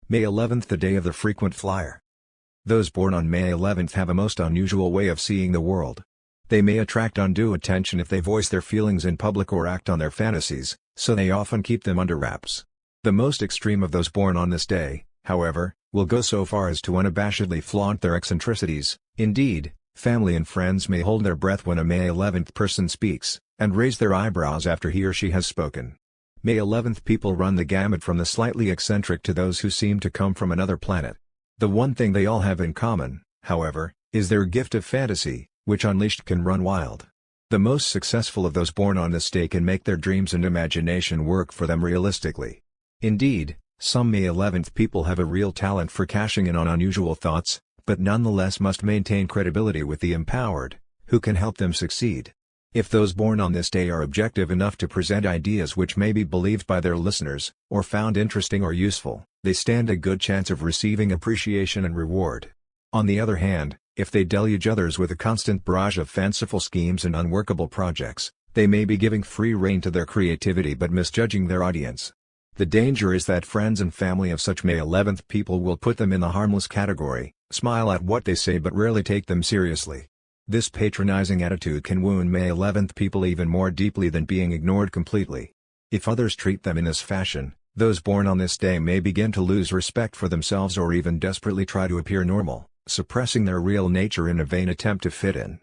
May 11th, the day of the frequent flyer. Those born on May 11th have a most unusual way of seeing the world. They may attract undue attention if they voice their feelings in public or act on their fantasies, so they often keep them under wraps. The most extreme of those born on this day, however, will go so far as to unabashedly flaunt their eccentricities. Indeed, family and friends may hold their breath when a May 11th person speaks, and raise their eyebrows after he or she has spoken. May 11th people run the gamut from the slightly eccentric to those who seem to come from another planet. The one thing they all have in common, however, is their gift of fantasy, which unleashed can run wild. The most successful of those born on this day can make their dreams and imagination work for them realistically. Indeed, some May 11th people have a real talent for cashing in on unusual thoughts, but nonetheless must maintain credibility with the empowered, who can help them succeed. If those born on this day are objective enough to present ideas which may be believed by their listeners, or found interesting or useful, they stand a good chance of receiving appreciation and reward. On the other hand, if they deluge others with a constant barrage of fanciful schemes and unworkable projects, they may be giving free rein to their creativity but misjudging their audience. The danger is that friends and family of such May 11th people will put them in the harmless category, smile at what they say but rarely take them seriously. This patronizing attitude can wound May 11th people even more deeply than being ignored completely. If others treat them in this fashion, those born on this day may begin to lose respect for themselves or even desperately try to appear normal, suppressing their real nature in a vain attempt to fit in.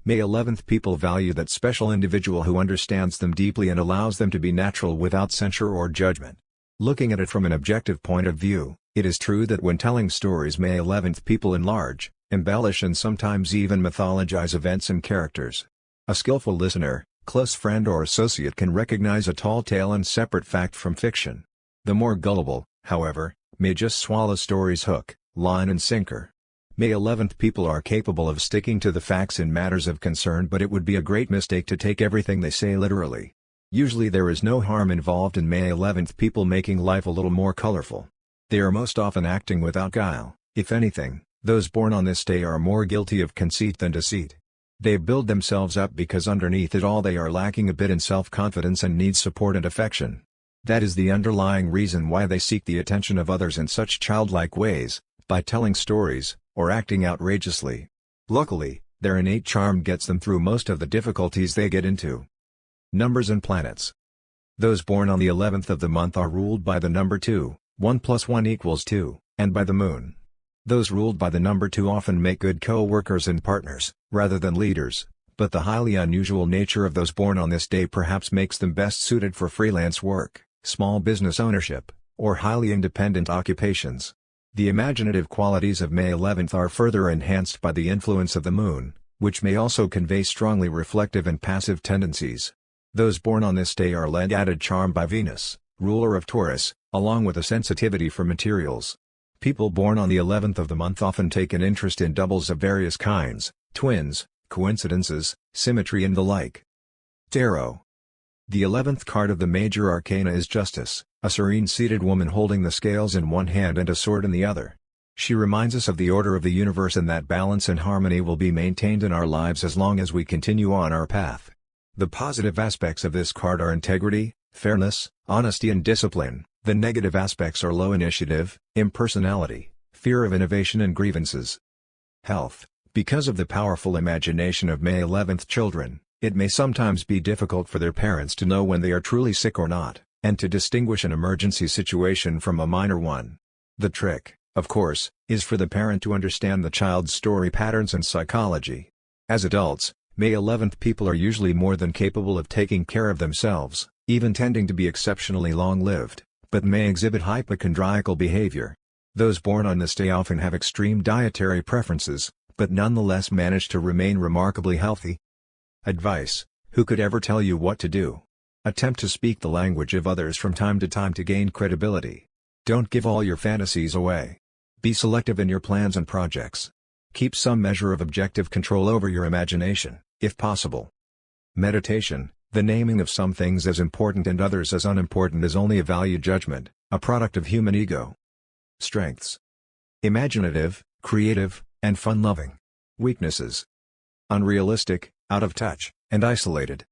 May 11th people value that special individual who understands them deeply and allows them to be natural without censure or judgment. Looking at it from an objective point of view, it is true that when telling stories May 11th people enlarge, embellish and sometimes even mythologize events and characters. A skillful listener, close friend or associate can recognize a tall tale and separate fact from fiction. The more gullible, however, may just swallow stories hook, line and sinker. May 11th people are capable of sticking to the facts in matters of concern, but it would be a great mistake to take everything they say literally. Usually there is no harm involved in May 11th people making life a little more colorful. They are most often acting without guile. If anything, those born on this day are more guilty of conceit than deceit. They build themselves up because underneath it all they are lacking a bit in self-confidence and need support and affection. That is the underlying reason why they seek the attention of others in such childlike ways, by telling stories, or acting outrageously. Luckily, their innate charm gets them through most of the difficulties they get into. Numbers and planets. Those born on the 11th of the month are ruled by the number 2, 1 + 1 = 2, and by the moon. Those ruled by the number 2 often make good co-workers and partners, rather than leaders, but the highly unusual nature of those born on this day perhaps makes them best suited for freelance work, small business ownership, or highly independent occupations. The imaginative qualities of May 11th are further enhanced by the influence of the moon, which may also convey strongly reflective and passive tendencies. Those born on this day are lent added charm by Venus, ruler of Taurus, along with a sensitivity for materials. People born on the 11th of the month often take an interest in doubles of various kinds, twins, coincidences, symmetry and the like. Tarot. The 11th card of the major arcana is Justice, a serene seated woman holding the scales in one hand and a sword in the other. She reminds us of the order of the universe and that balance and harmony will be maintained in our lives as long as we continue on our path. The positive aspects of this card are integrity, fairness, honesty and discipline. The negative aspects are low initiative, impersonality, fear of innovation and grievances. Health. Because of the powerful imagination of May 11th children, it may sometimes be difficult for their parents to know when they are truly sick or not, and to distinguish an emergency situation from a minor one. The trick, of course, is for the parent to understand the child's story patterns and psychology. As adults, May 11th people are usually more than capable of taking care of themselves, even tending to be exceptionally long-lived, but may exhibit hypochondriacal behavior. Those born on this day often have extreme dietary preferences, but nonetheless manage to remain remarkably healthy. Advice: who could ever tell you what to do? Attempt to speak the language of others from time to time to gain credibility. Don't give all your fantasies away. Be selective in your plans and projects. Keep some measure of objective control over your imagination, if possible. Meditation. The naming of some things as important and others as unimportant is only a value judgment, a product of human ego. Strengths: imaginative, creative, and fun-loving. Weaknesses: unrealistic, out of touch, and isolated.